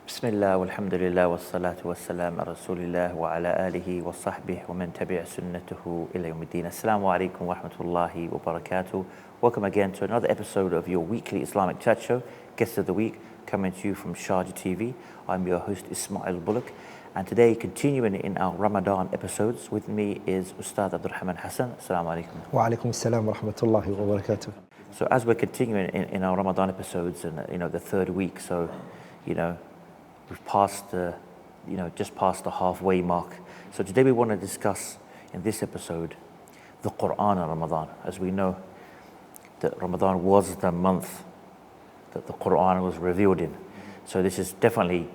Bismillah, walhamdulillah, wassalatu wassalam ala rasulillah wa ala alihi wa sahbihi wa man tabi'a sunnatuhu ila yawmiddin. Assalamu alaikum wa rahmatullahi wa barakatuh. Welcome again to another episode of your weekly Islamic chat show, Guest of the Week, coming to you from Sharjah TV. I'm your host Ismail Bullock, and today, continuing in our Ramadan episodes, with me is Ustad Rahman Hassan. Assalamu alaikum. Wa alaikum assalam wa rahmatullahi wa barakatuh. So as we're continuing in our Ramadan episodes, and the third week, so we've passed just past the halfway mark. So today we want to discuss in this episode the Quran and Ramadan. As we know, that Ramadan was the month that the Quran was revealed in. So this is definitely,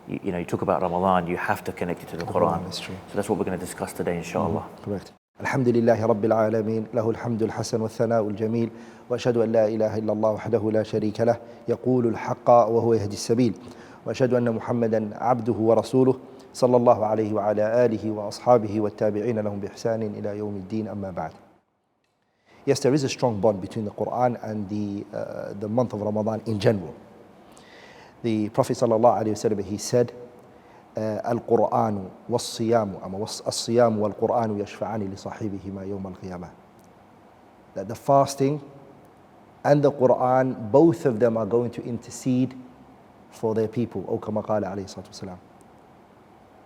you talk about Ramadan, you have to connect it to the Quran. That's true. So that's what we're going to discuss today, inshallah. Correct. Alhamdulillahi Rabbil Alameen, lahu alhamdu al-hasan wa thana'u al-jameel, wa ashhadu an la ilaha illa Allah wahdahu la sharika lah, yaqulu al-haqqa wa huwa yahdi as-sabil. وأشهد أن محمدا عبده ورسوله صلى الله عليه وعلى آله وأصحابه والتابعين لهم بإحسان إلى يوم الدين أما بعد. Yes, there is a strong bond between the Quran and the month of Ramadan in general. The Prophet صلى الله عليه وسلم, he said, القرآن والصيام أما الصيام والقرآن يشفعان لصاحبهما يوم القيامة. That the fasting and the Quran, both of them are going to intercede for their people. أو كما قال عليه الصلاة والسلام.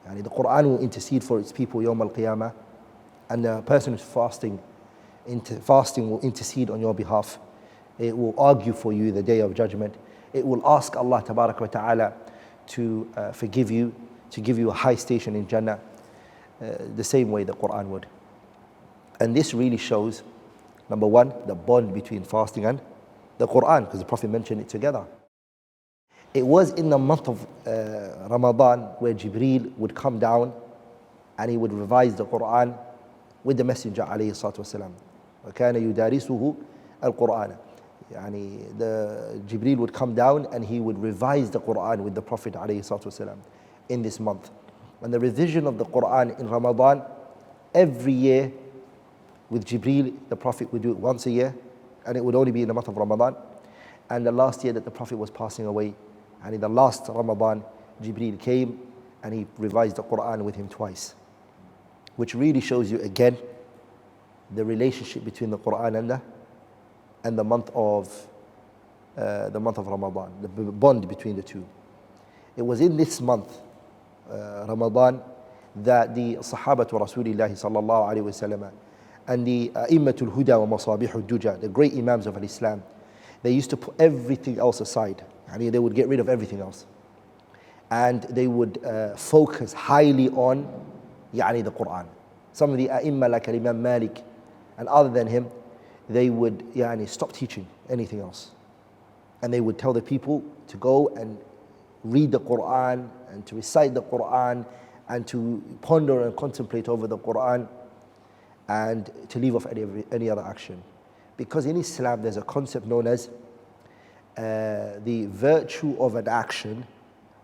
يعني the Quran will intercede for its people يوم القيامة, and the person who's fasting will intercede on your behalf. It will argue for you the day of judgment. It will ask Allah tabarak wa ta'ala to forgive you, to give you a high station in Jannah, the same way the Quran would. And this really shows, number one, the bond between fasting and the Quran, because the Prophet mentioned it together. It was in the month of Ramadan where Jibreel would come down and he would revise the Quran with the Messenger عليه الصلاة والسلام. وكان يدارسه القرآن. يعني the Jibreel would come down and he would revise the Quran with the Prophet عليه الصلاة والسلام in this month. And the revision of the Quran in Ramadan, every year with Jibreel, the Prophet would do it once a year, and it would only be in the month of Ramadan. And the last year that the Prophet was passing away, and in the last Ramadan, Jibreel came and he revised the Quran with him twice, which really shows you again the relationship between the Quran and the month of Ramadan, the bond between the two. It was in this month, Ramadan, that the Sahabatu Rasulillah sallallahu alaihi wasallam and the A'immatul Huda wa Masabihul Duja, the great Imams of Islam, they used to put everything else aside. And they would get rid of everything else, and they would focus highly on the Quran. Some of the A'imma like Imam Malik and other than him, they would stop teaching anything else, and they would tell the people to go and read the Quran and to recite the Quran and to ponder and contemplate over the Quran and to leave off any other action. Because in Islam there's a concept known as the virtue of an action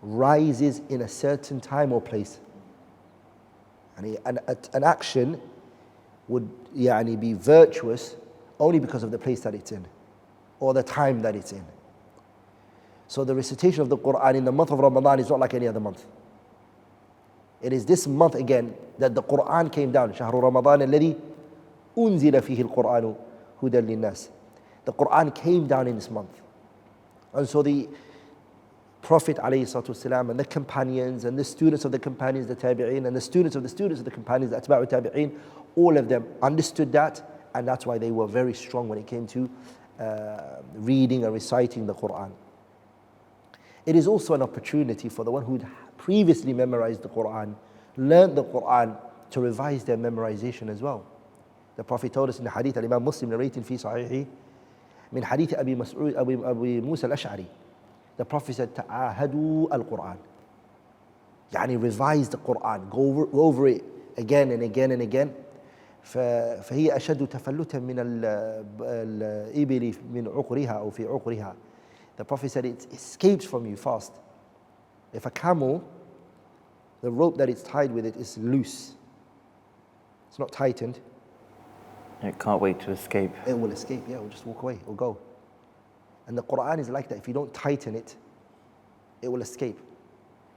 rises in a certain time or place. An action would be virtuous only because of the place that it's in or the time that it's in. So the recitation of the Quran in the month of Ramadan is not like any other month. It is this month again that the Quran came down. شهر رمضان الذي أنزل فيه القرآن هدى للناس. The Quran came down in this month. And so the Prophet ﷺ and the companions and the students of the companions, the tabi'een, and the students of the companions, the atba'u tabi'een, all of them understood that, and that's why they were very strong when it came to reading and reciting the Quran. It is also an opportunity for the one who had previously memorized the Quran, learned the Quran, to revise their memorization as well. The Prophet told us in the hadith, Imam Muslim narrating fi sahihi, من حديث أبي موسى الأشعري, the Prophet said, تعاهدوا القرآن. Revise the Quran, go over it again and again and again. فهي أشد تفلتا من الإبل من عقرها أو في عقرها. The Prophet said it escapes from you fast. If a camel, the rope that it's tied with it is loose, it's not tightened, It can't wait to escape. it will escape. Yeah, it will just walk away, it will go. And the Quran is like that. If you don't tighten it, it will escape.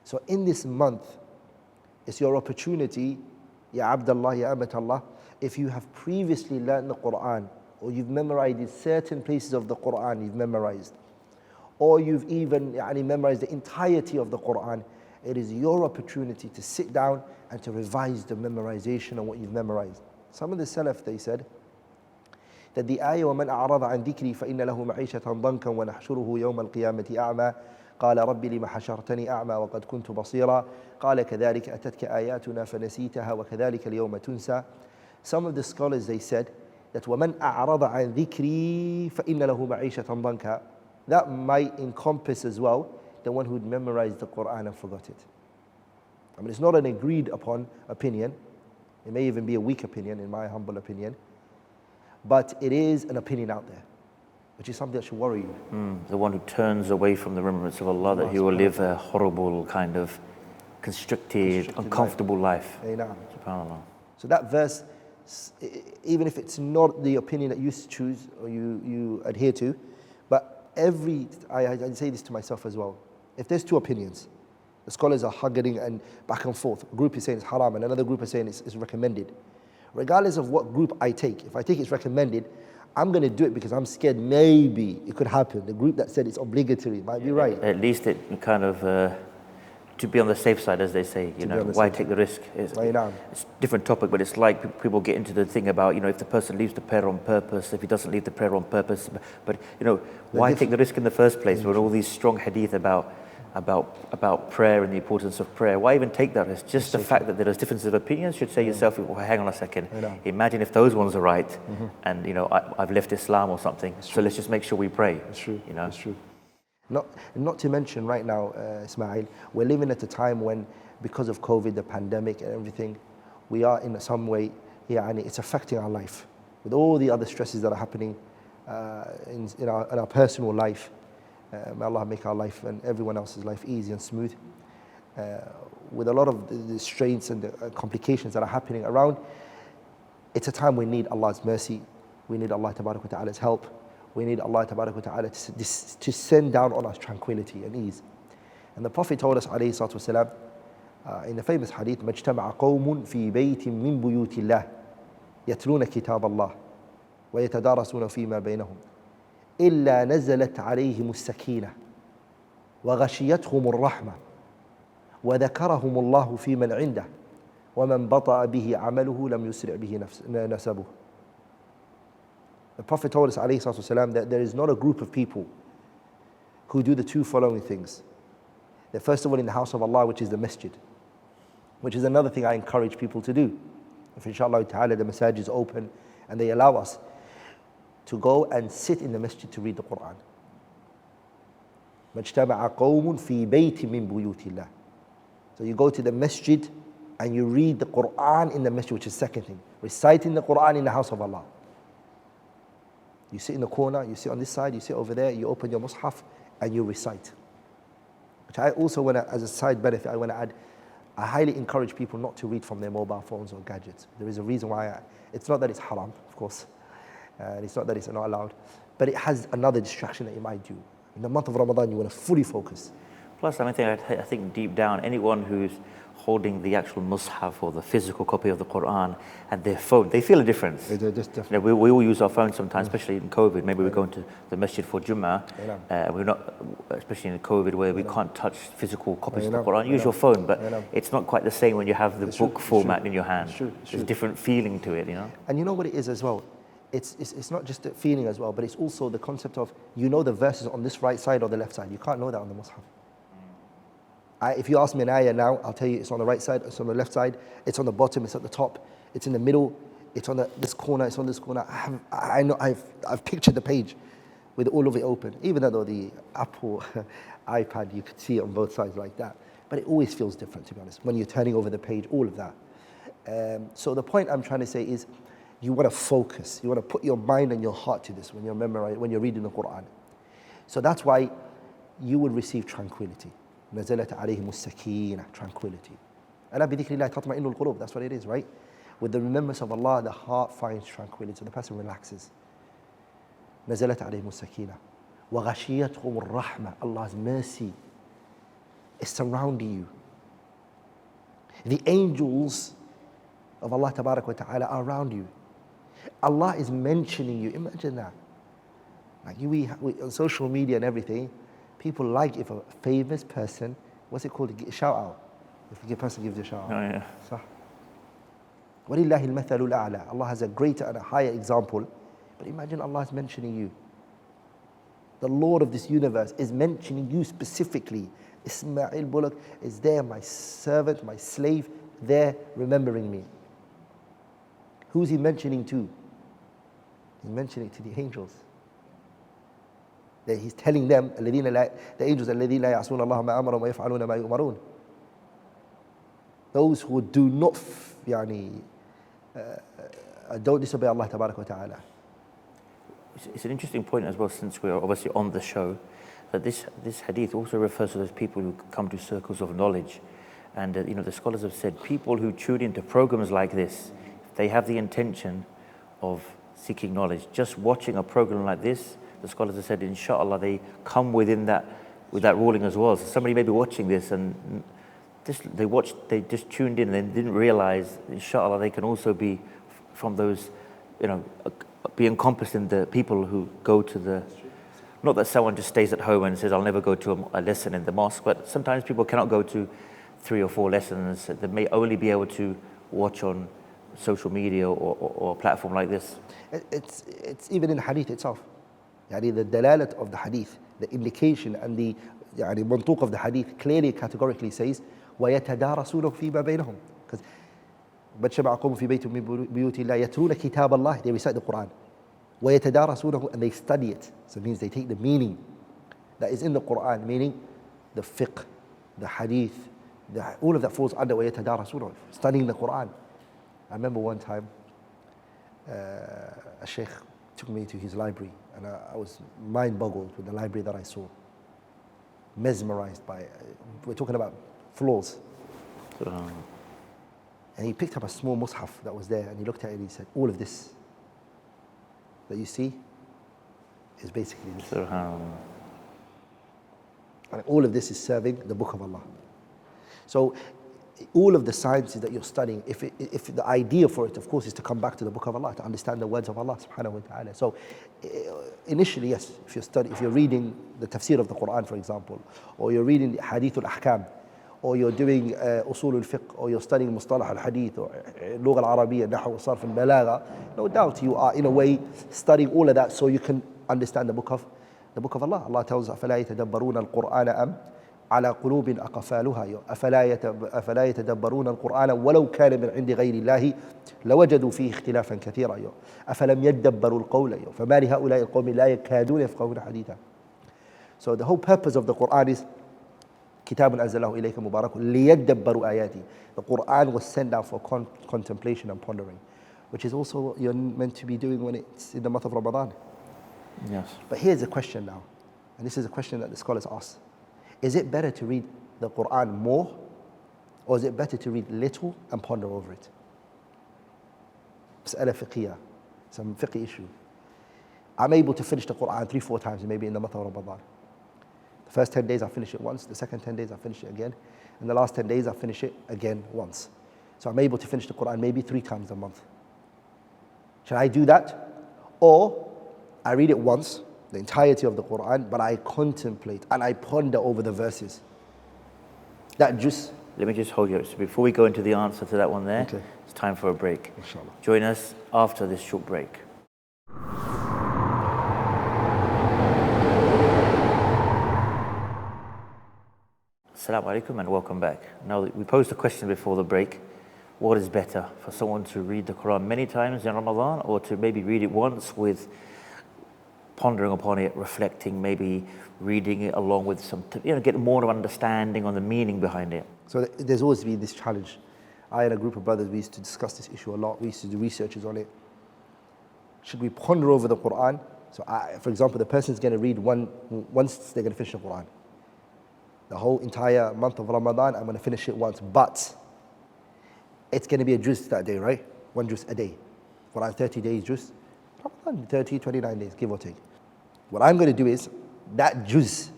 So in this month, it's your opportunity, Ya Abdullah, Ya Amatallah, if you have previously learned the Quran, or you've memorized certain places of the Quran you've memorized, or you've even memorized the entirety of the Quran, it is your opportunity to sit down and to revise the memorization of what you've memorized. Some of the Salaf, they said that the ayah, وَمَنْ أَعْرَضَ عَنْ ذِكْرِي فَإِنَّ لَهُ مَعِيشَةً ضَنْكًا وَنَحْشُرُهُ يَوْمَ الْقِيَامَةِ أَعْمَى قال رب لم حشرتني أعمى وقد كنت بصيرا قال كذلك أتتك آياتنا فنسيتها وكذلك اليوم تنسى. Some of the scholars, they said that وَمَنْ أَعْرَضَ عَنْ ذِكْرِي فَإِنَّ لَهُ مَعِيشَةً ضَنْكًا, that might encompass as well the one who'd memorized the Quran and forgot it. I mean, it's not an agreed upon opinion. It may even be a weak opinion, in my humble opinion. But it is an opinion out there, which is something that should worry you. The one who turns away from the remembrance of Allah, that he will live a horrible kind of constricted uncomfortable life. SubhanAllah. So that verse, even if it's not the opinion that you choose or you adhere to, but I say this to myself as well. If there's two opinions, the scholars are hugging and back and forth. A group is saying it's haram and another group is saying it's recommended. Regardless of what group I take, if I take it's recommended, I'm going to do it because I'm scared maybe it could happen. The group that said it's obligatory might be right. At least it kind of, to be on the safe side, as they say, why take the risk? It's a different topic, but it's like people get into the thing about, if the person leaves the prayer on purpose, if he doesn't leave the prayer on purpose. But why take the risk in the first place with all these strong hadith about prayer and the importance of prayer? Why even take that risk? Just the fact that there is differences of opinions should say yourself, well, hang on a second, imagine if those ones are right and I've left Islam or something, so let's just make sure we pray. It's true. It's true. Not to mention right now, Ismail, we're living at a time when, because of COVID, the pandemic and everything, we are in some way, and it's affecting our life. With all the other stresses that are happening in our personal life, may Allah make our life and everyone else's life easy and smooth. With a lot of the strains and the complications that are happening around, it's a time we need Allah's mercy. We need Allah Tabarak wa Ta'ala's help. We need Allah Tabarak wa Ta'ala to send down on us tranquility and ease. And the Prophet told us, alayhi salatu wasalam, in the famous hadith, مَجْتَمَعَ قَوْمٌ فِي بَيْتٍ مِّن بُيُوتِ اللَّهِ يَتْلُونَ كِتَابَ اللَّهِ وَيَتَدَارَسُونَ فِي مَا بَيْنَهُمْ إلا نزلت عليهم السكينة وغشيتهم الرحمة وذكرهم الله في من عنده ومن بطأ به عمله لم يسرع به نسبه. The Prophet told us عليه الصلاة والسلام that there is not a group of people who do the two following things. They're first of all in the house of Allah, which is the masjid, which is another thing I encourage people to do. If inshallah ta'ala the masajid is open and they allow us to go and sit in the masjid to read the Quran. مَجْتَمَعَ قَوْمٌ فِي بَيْتٍ مِّن بُيُوتِ اللَّهِ. So you go to the masjid and you read the Quran in the masjid, which is second thing. Reciting the Quran in the house of Allah. You sit in the corner, you sit on this side, you sit over there, you open your mushaf and you recite. Which I also want to, as a side benefit, I want to add, I highly encourage people not to read from their mobile phones or gadgets. There is a reason why. It's not that it's haram, of course. And it's not that it's not allowed, but it has another distraction that you might do. In the month of Ramadan, you want to fully focus. Plus, I think deep down, anyone who's holding the actual mushaf or the physical copy of the Quran and their phone, they feel a difference. We all use our phones sometimes, especially in COVID. Maybe we're going to the masjid for Jummah. We're not, especially in COVID where we can't touch physical copies of the Quran. Use your phone, but it's not quite the same when you have the book format in your hand. There's a different feeling to it, And you know what it is as well? It's not just the feeling as well, but it's also the concept of, the verses on this right side or the left side. You can't know that on the mushaf. If you ask me an ayah now, I'll tell you it's on the right side, it's on the left side, it's on the bottom, it's at the top, it's in the middle, it's on this corner, it's on this corner. I've pictured the page with all of it open, even though the Apple iPad, you could see it on both sides like that. But it always feels different, to be honest, when you're turning over the page, all of that. So the point I'm trying to say is, you want to focus, you want to put your mind and your heart to this when you're reading the Quran. So that's why you will receive tranquility. نزلت عليهم السكينة, tranquility. ألا بذكر الله تطمئن القلوب. That's what it is, right? With the remembrance of Allah, the heart finds tranquility, the person relaxes. نزلت عليهم السكينة وغشيتهم الرحمة. Allah's mercy is surrounding you. The angels of Allah Tabarak wa Ta'ala are around you. Allah is mentioning you. Imagine that. Like we on social media and everything, people like if a famous person, what's it called? A shout out. If a person gives you a shout out. Oh, yeah. صح. وَلِلَّهِ الْمَثَلُ الْأَعْلَى. Allah has a greater and a higher example. But imagine Allah is mentioning you. The Lord of this universe is mentioning you specifically. Ismail Bullock is there, my servant, my slave, there remembering me. Who's he mentioning to? He's mentioning to the angels. That he's telling them, the angels, الَّذِينَ لَا يَعْصُونَ اللَّهَ مَا أَمَرَهُمْ وَيَفْعَلُونَ مَا يُؤْمَرُونَ. Those who do not don't disobey Allah Tabarak wa Ta'ala. It's an interesting point as well, since we're obviously on the show, that this hadith also refers to those people who come to circles of knowledge. And the scholars have said people who tune into programs like this, if they have the intention of seeking knowledge, just watching a program like this, the scholars have said, inshallah, they come within that, with that ruling as well. So somebody may be watching this and they just tuned in and didn't realize, inshallah, they can also be from those, be encompassed in the people who go to the, not that someone just stays at home and says, I'll never go to a lesson in the mosque, but sometimes people cannot go to 3 or 4 lessons. They may only be able to watch on social media or a platform like this. It's even in hadith itself. The dalalat of the hadith, the indication and the mantuq of the hadith clearly categorically says, وَيَتَدَارَسُونَ فِي مَا بَيْنَهُم. Because بَجْتَمَعَ قَوْمٌ فِي بَيْتٍ مِّن بُيُوتِ اللَّهِ يَتْلُونَ كِتَابَ اللَّهِ. They recite the Quran. وَيَتَدَارَسُونَهُ, and they study it. So it means they take the meaning that is in the Quran, meaning the fiqh, the hadith, all of that falls under وَيَتَدَارَسُونَهُ, studying the Quran. I remember one time, a sheikh took me to his library, and I was mind-boggled with the library that I saw. Mesmerized by it. We're talking about floors. And he picked up a small mushaf that was there, and he looked at it and he said, all of this that you see is basically this. And all of this is serving the Book of Allah. So all of the sciences that you're studying, if the idea for it, of course, is to come back to the Book of Allah, to understand the words of Allah subhanahu wa ta'ala. So initially, yes, if you're reading the tafsir of the Quran, for example, or you're reading Hadith al-Ahkam, or you're doing usul al-fiqh, or you're studying mustalah al-hadith, or lugha al-arabiyyah, nahw, sarf al-balagha, no doubt you are in a way studying all of that so you can understand the book of Allah. Allah tells us, أَفَلَا يَتَدَبَّرُونَ الْقُرْآنَ أَمْ على قلوب أقفالها أفلا يتدبرون القرآن ولو كان من عند غير الله لوجدوا فيه اختلافا كثيرا أفلم يدبروا القول فما لهؤلاء القوم لا يكادون يفقهون حديثا. So the whole purpose of the Quran is كتاب أنزله إليك مبارك ليدبروا آياته. The Quran was sent down for contemplation and pondering, which is also what you're meant to be doing when it's in the month of Ramadan. Yes. But here's a question now, and this is a question that the scholars ask. Is it better to read the Quran more, or is it better to read little and ponder over it? مسألة فقهية, some fiqh issue. I'm able to finish the Quran 3-4 times, maybe in the month of Ramadan. The first 10 days I finish it once, the second 10 days I finish it again, and the last 10 days I finish it again once. So I'm able to finish the Quran maybe 3 times a month. Should I do that? Or I read it once, the entirety of the Quran, but I contemplate and I ponder over the verses. That just... Let me just hold you. So before we go into the answer to that one there, Okay. It's time for a break. Inshallah. Join us after this short break. Assalamu alaikum and welcome back. Now, we posed a question before the break. What is better, for someone to read the Quran many times in Ramadan, or to maybe read it once with pondering upon it, reflecting, maybe reading it along with some, get more understanding on the meaning behind it? So there's always been this challenge. I and a group of brothers, we used to discuss this issue a lot. We used to do researches on it. Should we ponder over the Quran? So for example, the person's going to read once they're going to finish the Quran. The whole entire month of Ramadan, I'm going to finish it once. But it's going to be a juz that day, right? one juz a day. Quran 30 days juz, Ramadan 30, 29 days, give or take. What I'm going to do is, that juz,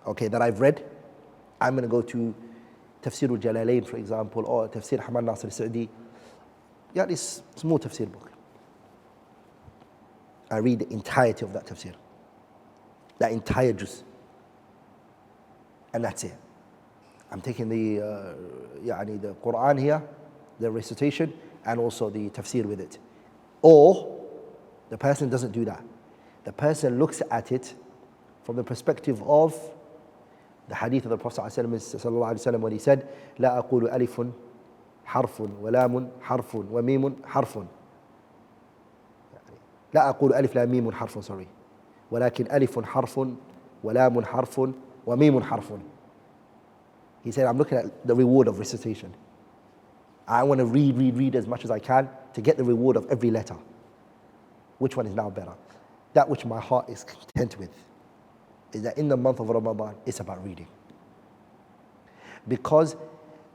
okay, that I've read, I'm going to go to Tafsir al-Jalalain, for example, or Tafsir Hamad Nasir Sa'di. Yeah, this small tafsir book. I read the entirety of that tafsir, that entire juz, and that's it. I'm taking the Quran here, the recitation, and also the tafsir with it. Or the person doesn't do that. The person looks at it from the perspective of the hadith of the Prophet ﷺ when he said, لا أقول ألف حرف ولام حرف وميم حرف. لا أقول ألف لا ميم حرف sorry. ولكن ألف حرف ولام حرف وميم حرف. He said, I'm looking at the reward of recitation. I want to read as much as I can to get the reward of every letter. Which one is now better? That which my heart is content with is that in the month of Ramadan, it's about reading. Because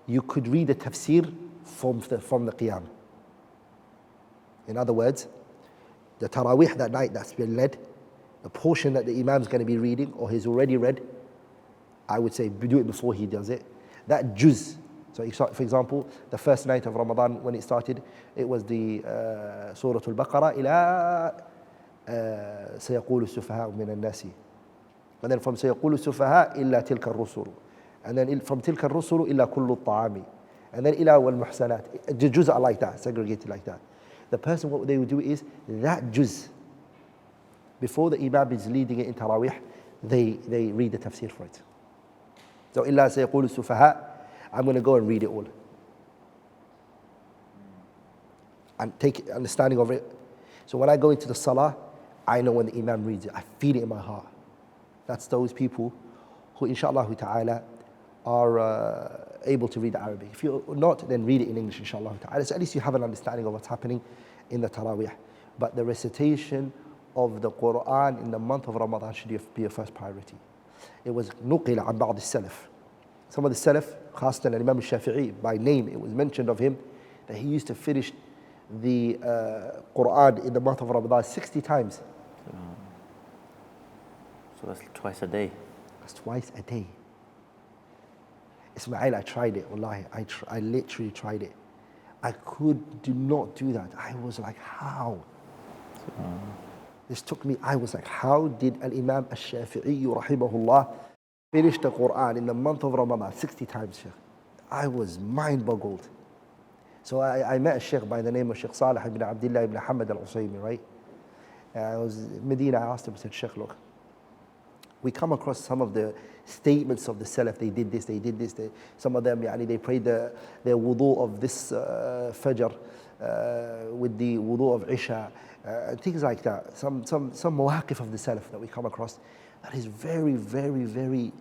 you could read the tafsir from the qiyam. In other words, the tarawih that night that's been led, the portion that the imam's going to be reading or he's already read, I would say do it before he does it. That juz. So for example, the first night of Ramadan when it started, it was the Surah Al-Baqarah ila سيقول السفهاء من الناس. And then from سيقول السفهاء إلا تلك الرسل. And then from تلك الرسل إلا كل الطعام. And then إلى والمحسنات. The juz are like that, segregated like that. The person, what they would do is, that juz, before the imam is leading it in tarawih, they read the tafsir for it. So إلا سيقول السفهاء, I'm going to go and read it all. And take understanding of it. So when I go into the salah, I know when the imam reads it. I feel it in my heart. That's those people who, inshaAllah ta'ala, are able to read Arabic. If you're not, then read it in English, inshaAllah ta'ala. So at least you have an understanding of what's happening in the Taraweeh. But the recitation of the Quran in the month of Ramadan should be your first priority. It was نُقِلَ عن بعض السلف. Some of the Salaf, خاصة Imam al-Shafi'i, by name, it was mentioned of him that he used to finish the Quran in the month of Ramadan 60 times. So that's twice a day. That's twice a day. Ismail, I tried it, wallahi. I literally tried it. I do not do that. I was like, how? This took me, I was like, how did Al-Imam al-Shafi'i, rahimahullah, finish the Quran in the month of Ramadan 60 times, Sheikh? I was mind-boggled. So I met a Sheikh by the name of Sheikh Salih ibn Abdullah ibn Hamad al-Usaymi, right? I was in Medina, I asked him, I said, Sheikh, look, we come across some of the statements of the Salaf, they did this, some of them, they prayed their wudu of this Fajr with the wudu of Isha, things like that. Some mawaqif of the Salaf that we come across, that is very, very, very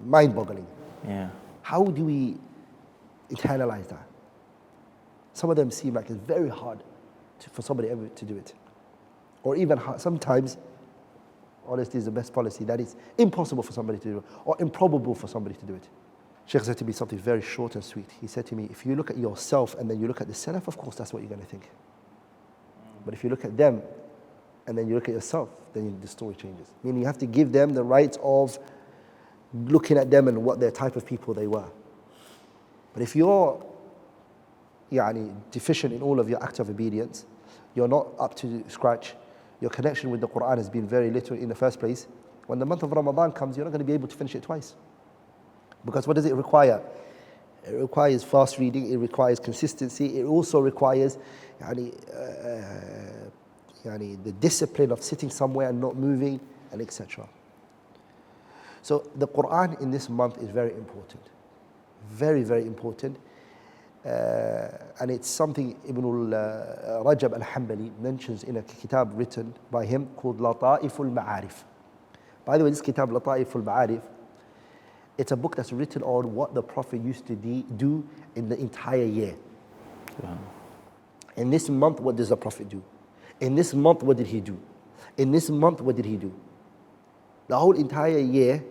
mind-boggling. Yeah. How do we internalize that? Some of them seem like it's very hard for somebody ever to do it. Or even sometimes, honesty is the best policy, that it's impossible for somebody to do it, or improbable for somebody to do it. Sheikh said to me something very short and sweet. He said to me, if you look at yourself and then you look at the Salaf, of course that's what you're going to think. But if you look at them and then you look at yourself, then the story changes. Meaning you have to give them the right of looking at them and what their type of people they were. But if you're deficient in all of your acts of obedience, you're not up to scratch, your connection with the Quran has been very little in the first place, when the month of Ramadan comes, you're not going to be able to finish it twice. Because what does it require? It requires fast reading, it requires consistency, it also requires the discipline of sitting somewhere and not moving, and etc. So the Quran in this month is very important. Very, very important. And it's something Ibn Rajab al-Hanbali mentions in a kitab written by him called Lata'if al-Ma'arif. By the way, this kitab, Lata'if al-Ma'arif, it's a book that's written on what the Prophet used to do in the entire year. Wow. In this month, what does the Prophet do? In this month, what did he do? In this month, what did he do? The whole entire year,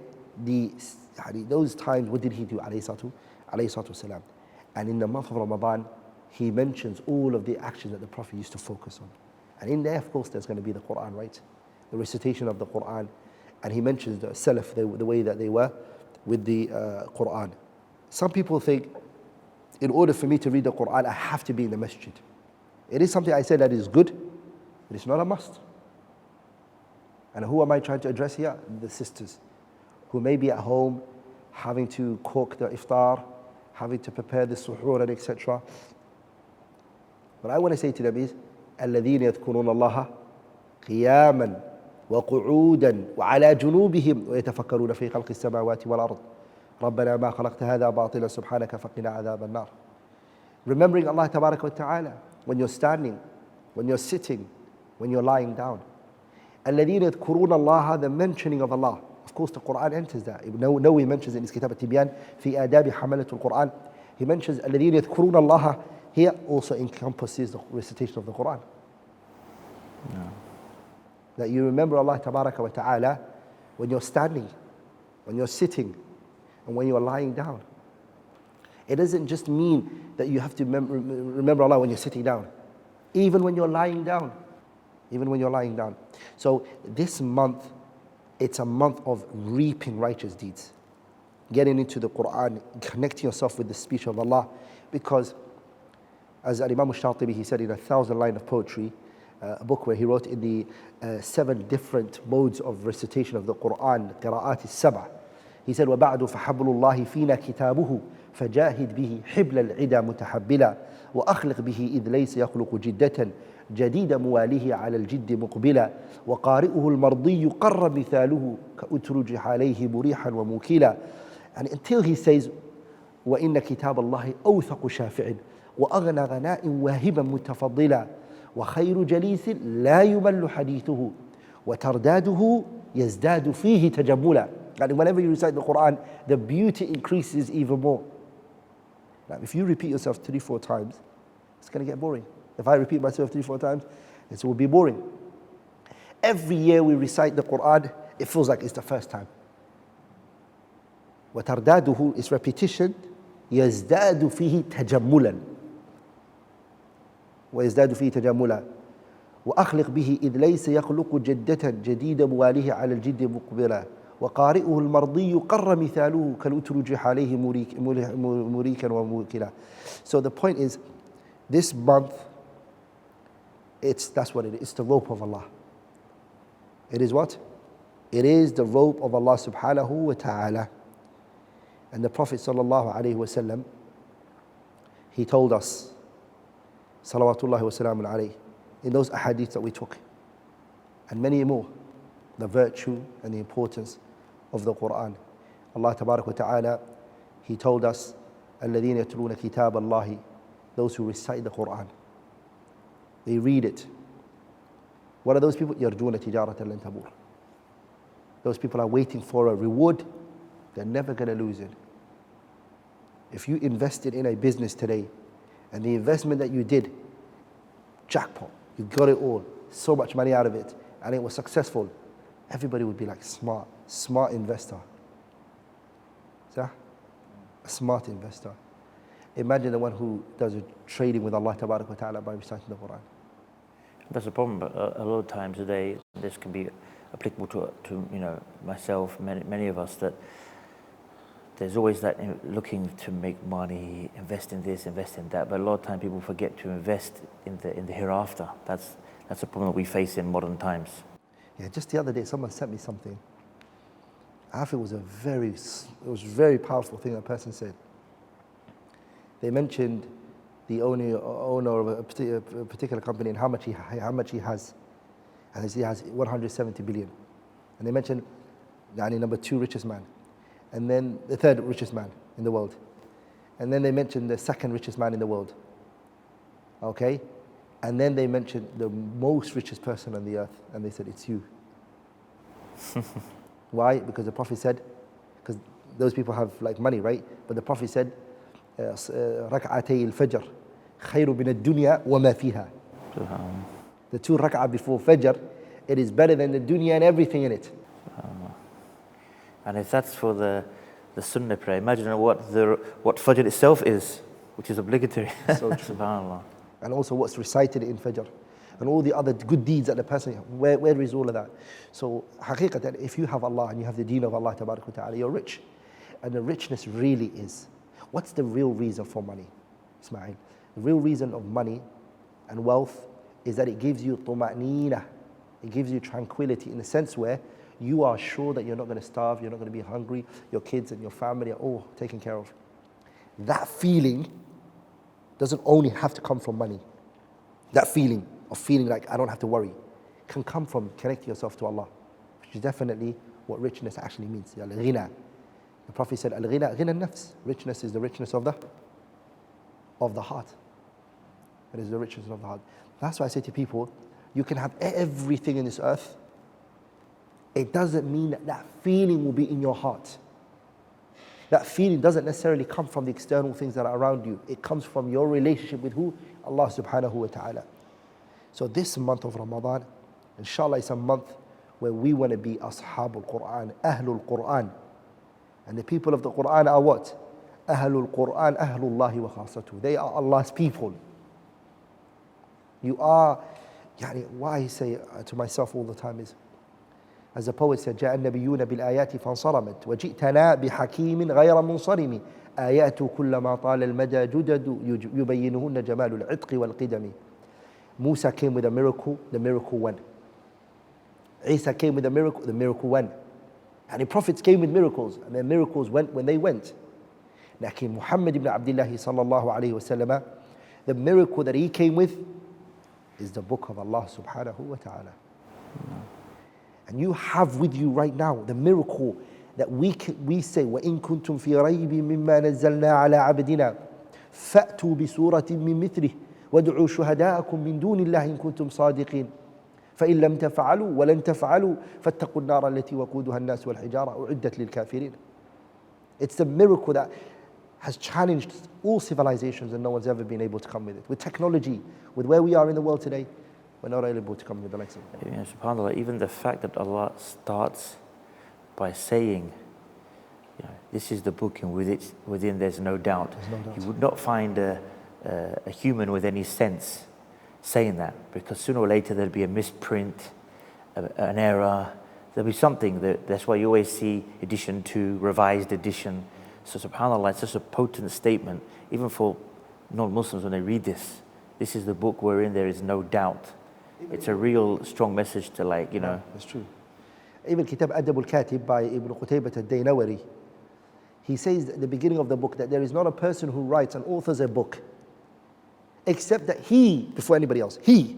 those times, what did he do? Alayhi salatu wasalam. And in the month of Ramadan, he mentions all of the actions that the Prophet used to focus on. And in there, of course, there's going to be the Quran, right? The recitation of the Quran. And he mentions the Salaf, the way that they were with the Quran. Some people think, in order for me to read the Quran, I have to be in the masjid. It is something I say that is good, but it's not a must. And who am I trying to address here? The sisters, who may be at home, having to cook the iftar, having to prepare the suhoor, and etc. What I want to say to them is, الذين يذكرون الله قياما وقعودا وعلى جنوبهم ويتفكرون في خلق السماوات والأرض ربنا ما خلقت هذا باطلا سبحانك فقنا عذاب النار. Remembering Allah Tabaraka wa Ta'ala when you're standing, when you're sitting, when you're lying down. الذين يذكرون الله, the mentioning of Allah. Of course, the Quran enters that. Nawawi mentions in his Kitab al-Tibyan في آداب حملة القرآن. He mentions الذين يذكرون الله here also encompasses the recitation of the Quran. No. That you remember Allah Tabaraka wa Ta'ala when you're standing, when you're sitting, and when you're lying down. It doesn't just mean that you have to remember Allah when you're sitting down. Even when you're lying down. Even when you're lying down. So this month, it's a month of reaping righteous deeds. Getting into the Quran, connecting yourself with the speech of Allah. Because as Imam al-Shatibi, he said in 1,000 lines of poetry, a book where he wrote in the 7 different modes of recitation of the Quran, قراءات السبع. He said, وَبَعْدُ فَحَبْلُ اللَّهِ فِينَا كِتَابُهُ فَجَاهِدْ بِهِ حِبْلَ الْعِدَى مُتَحَبِّلًا وَأَخْلِقْ بِهِ إِذْ لَيْسَ يَخْلُقُ جِدَّةً جديد مواليه على الجد مقبلا وقارئه المرضي قر مثاله كأترجح عليه مريحا وموكلا. And until he says وإن كتاب الله أوثق شافع وأغنى غناء واهبا متفضلا وخير جليس لا يمل حديثه وترداده يزداد فيه تجملا. And whenever you recite the Quran, the beauty increases even more. Now, if you repeat yourself 3-4 times, it's going to get boring. If I repeat myself 3-4 times, it will be boring. Every year we recite the Quran, it feels like it's the first time. وترداده is repetition. يزداد فيه تجملا. ويزداد فيه تجملا. وأخلق به إذ ليس يخلق جدة جديد مواليه على الجد مقبلا وقارئه المرضي قر مثاله كالأترجح عليه مريكا وموكلا. So the point is, this month, that's what it is. It's the rope of Allah. It is what? It is the rope of Allah subhanahu wa ta'ala. And the Prophet sallallahu alayhi wa sallam, he told us, salawatullahi wa salamun alayhi, in those ahadith that we took, and many more, the virtue and the importance of the Quran. Allah tabarak wa ta'ala, he told us, الَّذِينَ يَتْلُونَ كِتَابَ اللَّهِ, those who recite the Quran. They read it. What are those people? يَرْجُونَ تِجَارَةً لَن تَبُورَ. Those people are waiting for a reward. They're never going to lose it. If you invested in a business today, and the investment that you did, jackpot, you got it all, so much money out of it, and it was successful, everybody would be like, smart investor. A smart investor. Imagine the one who does a trading with Allah Tabaraka wa Ta'ala by reciting the Quran. That's the problem. But a lot of times today, this can be applicable to myself, many of us, that there's always that looking to make money, invest in this, invest in that. But a lot of times people forget to invest in the hereafter. That's a problem that we face in modern times. Yeah, just the other day, someone sent me something. I think it was a very powerful thing that person said. They mentioned the owner of a particular company and how much he has. And he has 170 billion. And they mentioned number 2 richest man. And then the 3rd richest man in the world. And then they mentioned the 2nd richest man in the world. Okay? And then they mentioned the most richest person on the earth. And they said, it's you. Why? Because the Prophet said, because those people have like money, right? But the Prophet said, ركعتي الفجر خير من الدنيا وما فيها. The 2 rak'ah before Fajr, it is better than the dunya and everything in it. And if that's for the Sunnah prayer, imagine what Fajr itself is which is obligatory. So true. Subhanallah. And also what's recited in Fajr. And all the other good deeds that the person, where is all of that? So, haqiqatan, if you have Allah and you have the deen of Allah, tabarak wa ta'ala, you're rich. And the richness really is, what's the real reason for money, Ismail? The real reason of money and wealth is that it gives you tuma'nina. It gives you tranquility in the sense where you are sure that you're not going to starve, you're not going to be hungry, your kids and your family are all taken care of. That feeling doesn't only have to come from money. That feeling of feeling like I don't have to worry can come from connecting yourself to Allah, which is definitely what richness actually means. Al-ghina. The Prophet said, Al-ghina, ghina nafs. Richness is the richness of the heart. It is the richness of the heart. That's why I say to people, you can have everything in this earth. It doesn't mean that that feeling will be in your heart. That feeling doesn't necessarily come from the external things that are around you. It comes from your relationship with who? Allah subhanahu wa ta'ala. So this month of Ramadan, inshallah, is a month where we want to be Ashabul Quran, Ahlul Quran. And the people of the Quran are what? Ahlul Quran, Ahlullahi wa khasatuh. They are Allah's people. You are, why I say to myself all the time is, as the poet said, جاء النبيون بالآيات فانصرمت وجئتنا بحكيم غير منصرم آيات كلما طال المدى جدد يبينهن جمال العتق والقدم. Musa came with a miracle went. Isa came with a miracle, the miracle went. And the prophets came with miracles, and their miracles went when they went. Lakin Muhammad ibn Abdullah sallallahu alayhi wa sallam, the miracle that he came with is the book of Allah subhanahu wa ta'ala. And you have with you right now the miracle that we say, وَإِن كُنْتُمْ فِي رَيْبٍ مِّمَّا نَزَّلْنَا عَلَىٰ عَبْدِنَا فَأْتُوا بِسُورَةٍ مِّن مِّثْلِهِ وَادْعُوا شُهَدَاءَكُم مِّن دُونِ اللَّهِ إِن كُنتُمْ صَادِقِينَ فَإِن لَّمْ تَفْعَلُوا وَلَن تَفْعَلُوا فَاتَّقُوا النَّارَ الَّتِي وَقُودُهَا النَّاسُ وَالْحِجَارَةُ أُعِدَّتْ لِلْكَافِرِينَ. It's the miracle that has challenged all civilizations and no one's ever been able to come with it. With technology, with where we are in the world today, we're not able to come with the likes of it. Yeah, subhanAllah, even the fact that Allah starts by saying, this is the book and within there's no doubt. There's no doubt. You would not find a human with any sense saying that, because sooner or later there'll be a misprint, an error, there'll be something. That's why you always see edition 2, revised edition. So subhanAllah, it's such a potent statement, even for non-Muslims when they read this. This is the book wherein there is no doubt. It's a real strong message to That's true. Even Kitab Adab al-Katib by Ibn Qutaybat al-Daynawari, he says at the beginning of the book that there is not a person who writes and authors a book except that he, before anybody else, he,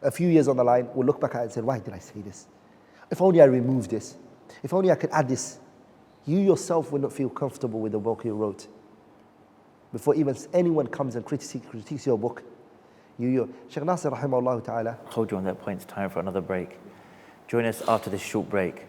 a few years on the line, will look back at it and say, why did I say this? If only I removed this. If only I could add this. You yourself will not feel comfortable with the book you wrote. Before even anyone comes and critiques your book, Shaykh Nasir rahimahullah ta'ala. Hold you on that point, it's time for another break. Join us after this short break.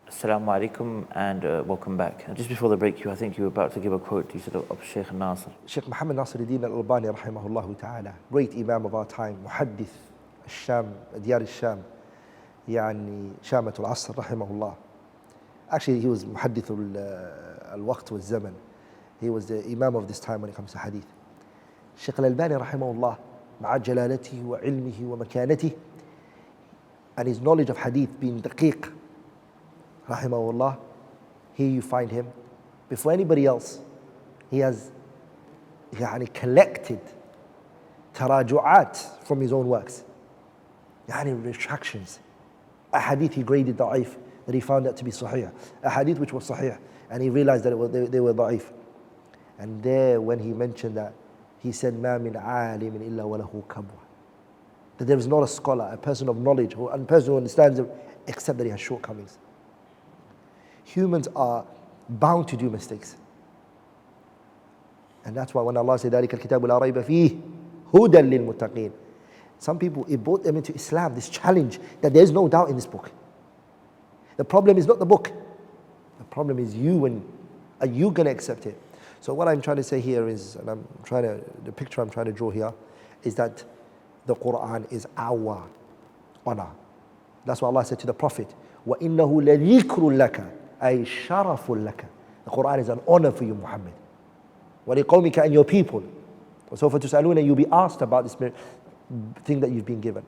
Assalamu alaikum and welcome back. And just before the break, I think you were about to give a quote. You said of Shaykh Nasir. Shaykh Muhammad Nasiruddin al-Albani rahimahullah ta'ala, great imam of our time, muhaddith al-Sham, Diyar al-Sham, Shamat al-Asr rahimahullah. Actually, he was muhaddith al-Waqt wal-Zaman. He was the imam of this time when it comes to hadith. Shaykh al-Albani rahimahullah, مع جلالته وعلمه ومكانته, and his knowledge of hadith being daqiq, rahimahullah, here you find him, before anybody else, he has collected taraju'at from his own works, retractions. A hadith he graded da'if, that he found that to be sahih. A hadith which was sahih, and he realized that they were da'if. And there, when he mentioned that, he said, مَا مِنْ عَالِمٍ إِلَّا وَلَهُ كَبْوَةٌ. That there is not a scholar, a person of knowledge, a person who understands it, except that he has shortcomings. Humans are bound to do mistakes. And that's why when Allah said, ذَلِكَ الْكِتَابُ لَا رَيْبَ فِيهِ هُدًى لِلْمُتَّقِينَ. Some people, it brought them into Islam, this challenge that there's no doubt in this book. The problem is not the book. The problem is you, and are you going to accept it? So what I'm trying to say here is, and the picture I'm trying to draw here, is that the Quran is our honor. That's what Allah said to the Prophet, وَإِنَّهُ لَذِكْرٌ لَكَ أي شَرَفٌ لَكَ. The Quran is an honor for you, Muhammad. وَلِقَوْمِكَ and your people. وَسَوْفَ تُسْأَلُونَ, you'll be asked about this thing that you've been given.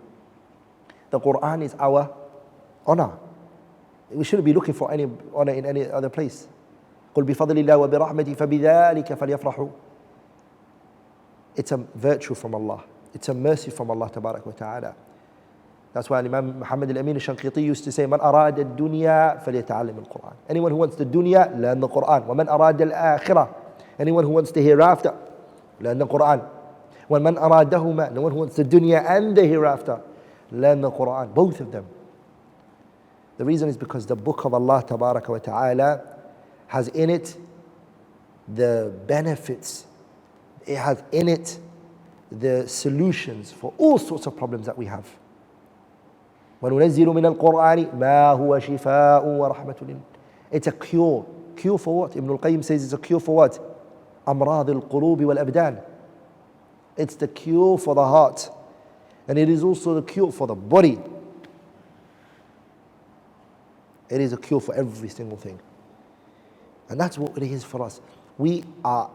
The Quran is our honor. We shouldn't be looking for any honor in any other place. قُلْ بِفَضْلِ اللَّهِ وَبِرَحْمَتِهِ فَبِذَلِكَ فَلْيَفْرَحُوا. It's a virtue from Allah. It's a mercy from Allah Tabarak wa Ta'ala. That's why Imam Muhammad al-Amin al-Shanqiti used to say, "Man arad al-dunya falyata'allam al-Quran." Anyone who wants the dunya, learn the Quran. وَمَنْ أَرَادَ الْآخِرَةِ. Anyone who wants the hereafter, learn the Quran. وَمَنْ أَرَادَهُمَا. Anyone who wants the dunya and the hereafter, learn the Quran. Both of them. The reason is because the book of Allah Tabarak wa Ta'ala has in it the benefits. It has in it the solutions for all sorts of problems that we have. وَنُنَزِّلُ مِنَ الْقُرْآنِ مَا هُوَ شِفَاءٌ وَرَحْمَةٌ لِلْ. It's a cure. Cure for what? Ibn al-Qayyim says it's a cure for what? أَمْرَاضِ الْقُلُوبِ وَالْأَبْدَانِ. It's the cure for the heart. And it is also the cure for the body. It is a cure for every single thing. And that's what it is for us. We are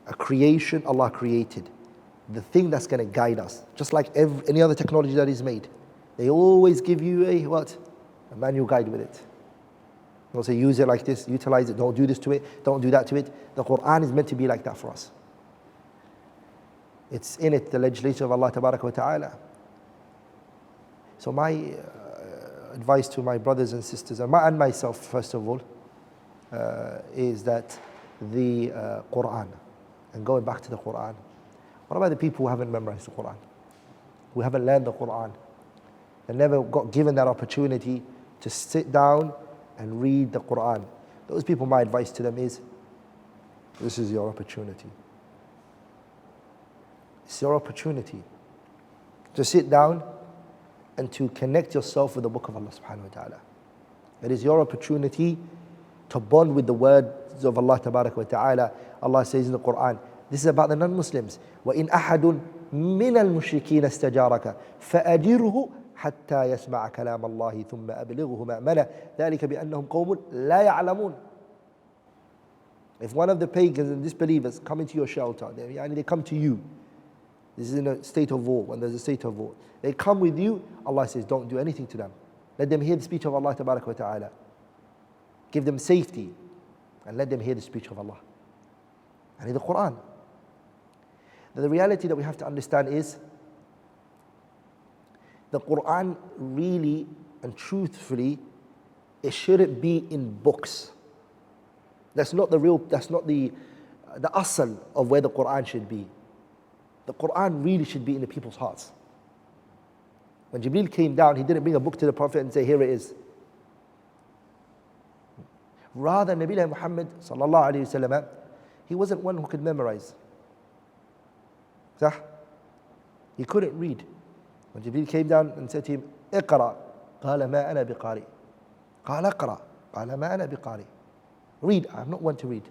a creation Allah created. The thing that's going to guide us. Just like any other technology that is made. They always give you a manual guide with it. They'll say, use it like this, utilize it, don't do this to it, don't do that to it. The Quran is meant to be like that for us. It's in it, the legislation of Allah Tabaraka wa Ta'ala. So my advice to my brothers and sisters, and myself first of all, is that the Quran, and going back to the Quran, what about the people who haven't memorized the Quran? Who haven't learned the Quran? And never got given that opportunity to sit down and read the Quran. Those people, my advice to them is, this is your opportunity. It's your opportunity to sit down and to connect yourself with the book of Allah subhanahu wa ta'ala. It is your opportunity to bond with the words of Allah tabarak wa ta'ala. Allah says in the Quran, this is about the non-Muslims. وَإِنْ أَحَدٌ مِّنَ الْمُشْرِكِينَ اسْتَجَارَكَ فَأَجِرْهُ حتى يسمع كلام الله ثم أبلغه مأمنه ذلك بأنهم قوم لا يعلمون. If one of the pagans and disbelievers come into your shelter, they come to you. This is in a state of war, when there's a state of war. They come with you, Allah says, don't do anything to them. Let them hear the speech of Allah Tabarak wa Ta'ala. Give them safety and let them hear the speech of Allah. And in the Quran. Now, the reality that we have to understand is the Quran really and truthfully, it shouldn't be in books. That's not the asal of where the Quran should be. The Quran really should be in the people's hearts. When Jibreel came down, he didn't bring a book to the Prophet and say, here it is. Rather, Nabi Muhammad sallallahu alayhi wa sallam, he wasn't one who could memorize. He couldn't read. When Jibreel came down and said to him, اقرأ قال ما أنا بقارئ قال اقرأ قال ما أنا بقارئ. Read, I'm not one to read.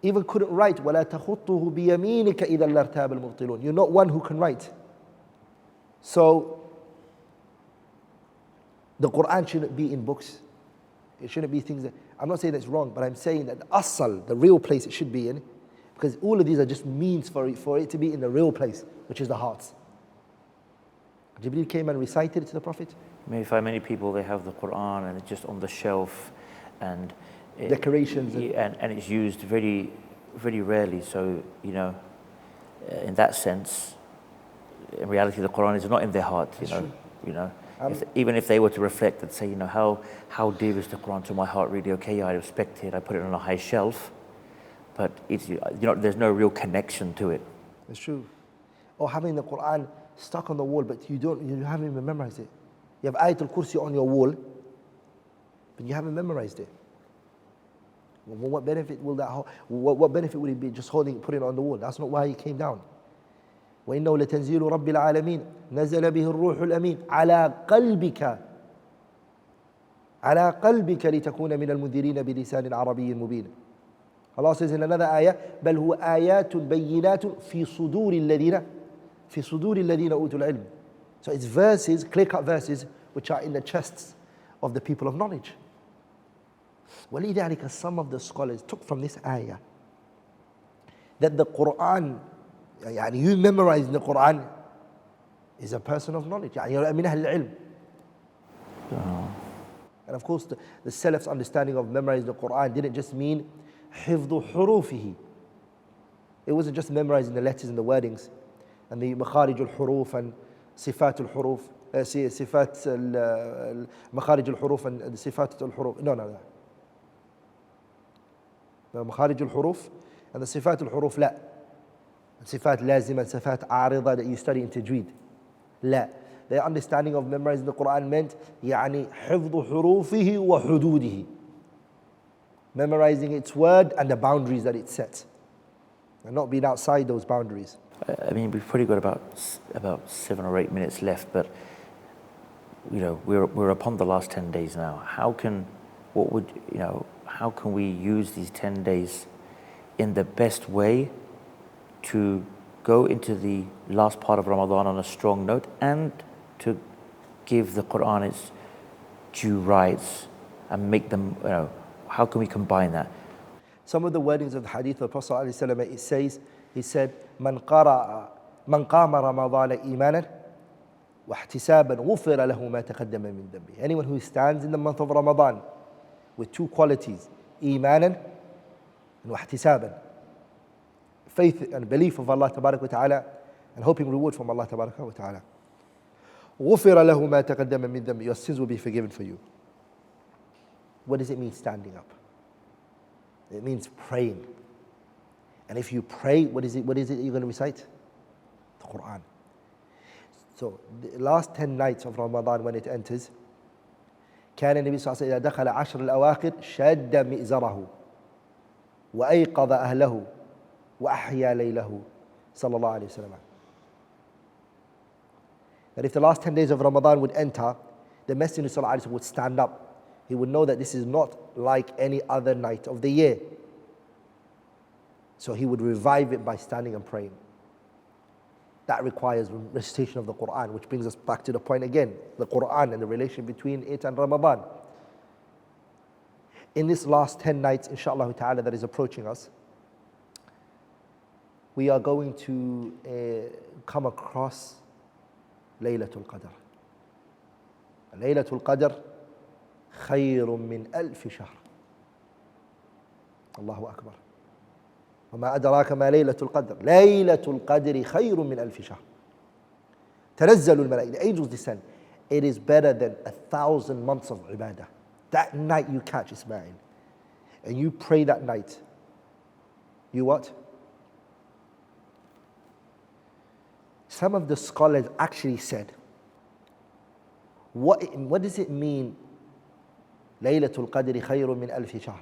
Even couldn't write, ولا تخطه بيمينك إذا لارتاب المبطلون. You're not one who can write. So the Quran shouldn't be in books. It shouldn't be things that, I'm not saying that's wrong, but I'm saying that the asal, the real place it should be in, because all of these are just means for it to be in the real place, which is the hearts. Jibreel came and recited it to the Prophet. Maybe find many people, they have the Quran and it's just on the shelf and decorations and it's used very, very rarely. So, in that sense, in reality, the Quran is not in their heart. Even if they were to reflect and say, how dear is the Quran to my heart? Really, okay, I respect it. I put it on a high shelf, but it's there's no real connection to it. It's true. Or having the Quran stuck on the wall, but you haven't even memorized it. You have Ayatul Kursi on your wall, but you haven't memorized it. Well, what benefit will that? What benefit would it be just putting it on the wall? That's not why he came down. وإنه لتنزيل رب العالمين نزل به الروح الأمين على قلبك لتكون من المنذرين بلسان عربي مبين. Allah says in another ayah, بل هو آيات بينات في صدور الذين أوتوا العلم. So it's verses, clear-cut verses, which are in the chests of the people of knowledge. وَلِذَلِكَ some of the scholars took from this ayah that the Quran, يعني you memorizing the Quran is a person of knowledge. يعني you're من أهل العلم. And of course the Salaf's understanding of memorizing the Quran didn't just mean حفظ حروفه. It wasn't just memorizing the letters and the wordings and the مخارج الحروف and صفات الحروف, صفات مخارج الحروف and صفات الحروف. No. The مخارج الحروف and the صفات الحروف لا. صفات لازمة, صفات عارضة that you study in tajweed. لا. Their understanding of memorizing the Quran meant يعني حفظ حروفه وحدوده. Memorizing its word and the boundaries that it sets. And not being outside those boundaries. I mean, we've probably got about 7 or 8 minutes left, but we're upon the last 10 days now. How can we use these 10 days in the best way to go into the last part of Ramadan on a strong note and to give the Quran its due rights and make them, how can we combine that? Some of the wordings of the hadith of the Prophet ﷺ, it says, he said, من قام رمضان إيمانا واحتسابا غفر له ما تقدم من ذنبه. Anyone who stands in the month of Ramadan with two qualities, إيمانا and واحتسابا, faith and belief of Allah تبارك وتعالى and hoping reward from Allah تبارك وتعالى. غفر له ما تقدم من ذنبه. Your sins will be forgiven for you. What does it mean standing up? It means praying. And if you pray, what is it you're going to recite? The Quran. So the last 10 nights of Ramadan when it enters, كان النبي صلى الله عليه وسلم إذا دخل عشر الأواخر شد مئزره وأيقظ أهله وأحيا ليله صلى الله عليه وسلم. That if the last 10 days of Ramadan would enter, the Messenger صلى الله عليه وسلم would stand up. He would know that this is not like any other night of the year. So he would revive it by standing and praying. That requires recitation of the Quran, which brings us back to the point again, the Quran and the relation between it and Ramadan. In this last 10 nights, inshallah ta'ala, that is approaching us, we are going to come across Laylatul Qadr. Laylatul Qadr خير من ألف شهر. الله أكبر. وما أدراك ما ليلة القدر. ليلة القدر خير من ألف شهر. تنزل الملائكة. The angels descend. It is better than 1,000 months of ibadah. That night you catch Ismail and you pray that night. You what? Some of the scholars actually said, what does it mean ليلة القدر خير من ألف شهر?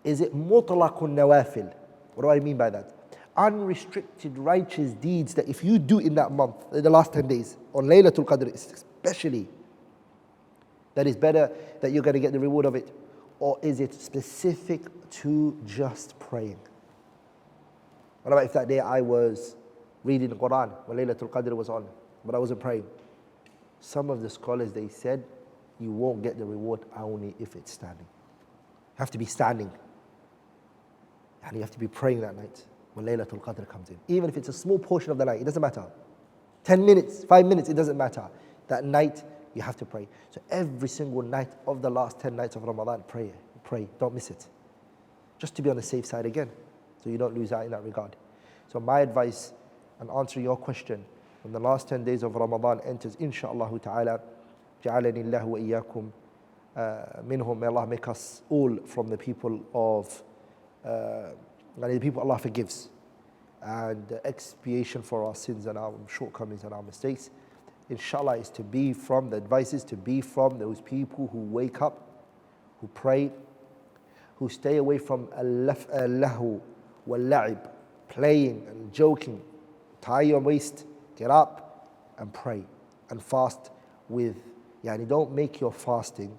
Is it مطلق النوافل? What do I mean by that? Unrestricted righteous deeds that if you do in that month, in the last 10 days, on Laylatul Qadr especially, that is better, that you're going to get the reward of it? Or is it specific to just praying? What about if that day I was reading the Quran when Laylatul Qadr was on, but I wasn't praying? Some of the scholars, they said, you won't get the reward only if it's standing. You have to be standing. And you have to be praying that night when Laylatul Qadr comes in. Even if it's a small portion of the night, it doesn't matter. 10 minutes, 5 minutes, it doesn't matter. That night, you have to pray. So every single night of the last 10 nights of Ramadan, pray, don't miss it. Just to be on the safe side again, so you don't lose out in that regard. So my advice, and answering your question, when the last 10 days of Ramadan enters, insha'Allah ta'ala, جعلني الله وإياكم منهم. May Allah make us all from the people of the people Allah forgives, and the expiation for our sins and our shortcomings and our mistakes. Inshallah, is to be from, the advice is to be from those people who wake up, who pray, who stay away from al-lahu wal-la'ib, playing and joking. Tie your waist, get up and pray and fast with, don't make your fasting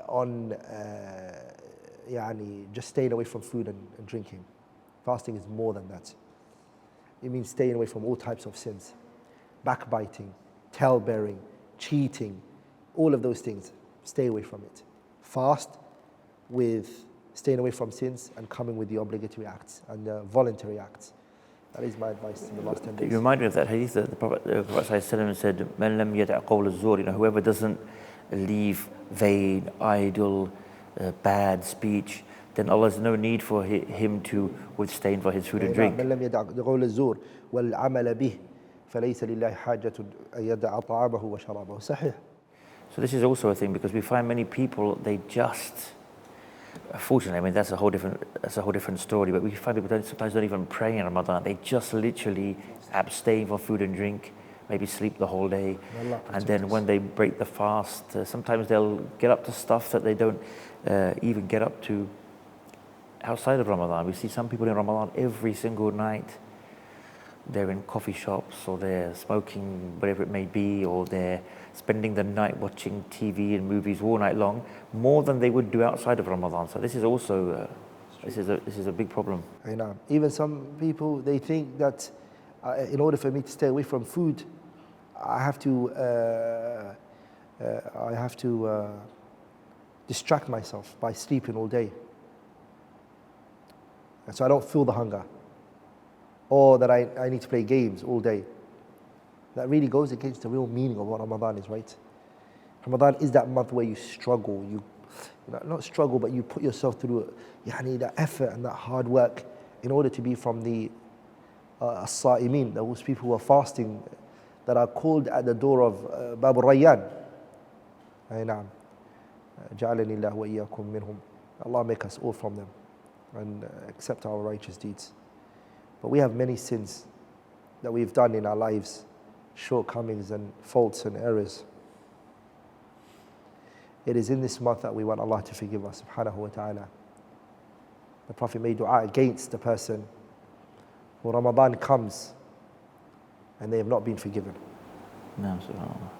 on just staying away from food and drinking. Fasting is more than that. It means staying away from all types of sins. Backbiting, tale-bearing, cheating, all of those things, stay away from it. Fast with staying away from sins and coming with the obligatory acts and the voluntary acts. That is my advice in the last 10 days. You remind me of that hadith that the Prophet ﷺ said, "Man lam yada' qawl az-zur," whoever doesn't leave vain, idle, bad speech, then Allah has no need for him to withstand for his food and drink. من لم يدع قول الزور والعمل به فليس لله حاجة أن يدع طعامه وشرابه. صحيح. So this is also a thing, because we find many people, they just, fortunately, I mean that's a whole different story, but we find people sometimes don't even pray in Ramadan. They just literally abstain from food and drink, maybe sleep the whole day, and then when they break the fast, sometimes they'll get up to stuff that they don't even get up to outside of Ramadan. We see some people in Ramadan every single night. They're in coffee shops, or they're smoking, whatever it may be, or they're spending the night watching TV and movies all night long, more than they would do outside of Ramadan. So this is also this is a big problem. Even some people, they think that in order for me to stay away from food, I have to distract myself by sleeping all day, and so I don't feel the hunger, or that I need to play games all day. That really goes against the real meaning of what Ramadan is, right? Ramadan is that month where you struggle, not struggle, but you put yourself through that effort and that hard work in order to be from the as-sa'imin, those people who are fasting, that are called at the door of Bab al-Rayyan. نعم. جعلني الله وإياكم منهم. Allah make us all from them and accept our righteous deeds. But we have many sins that we've done in our lives, shortcomings and faults and errors. It is in this month that we want Allah to forgive us, subhanahu wa ta'ala. The Prophet made dua against the person who Ramadan comes and they have not been forgiven. No, subhanAllah.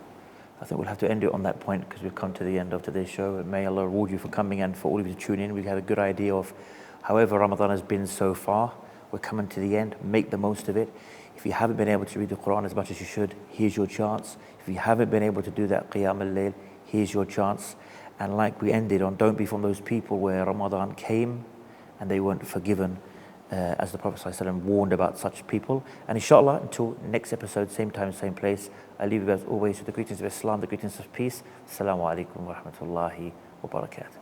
I think we'll have to end it on that point, because we've come to the end of today's show. May Allah reward you for coming, and for all of you to tune in. We've had a good idea of however Ramadan has been so far. We're coming to the end. Make the most of it. If you haven't been able to read the Quran as much as you should, here's your chance. If you haven't been able to do that Qiyam al-Layl, here's your chance. And like we ended on, don't be from those people where Ramadan came and they weren't forgiven, as the Prophet ﷺ warned about such people. And inshallah, until next episode, same time, same place, I leave you as always with the greetings of Islam, the greetings of peace. Assalamu alaikum wa rahmatullahi wa barakatuh.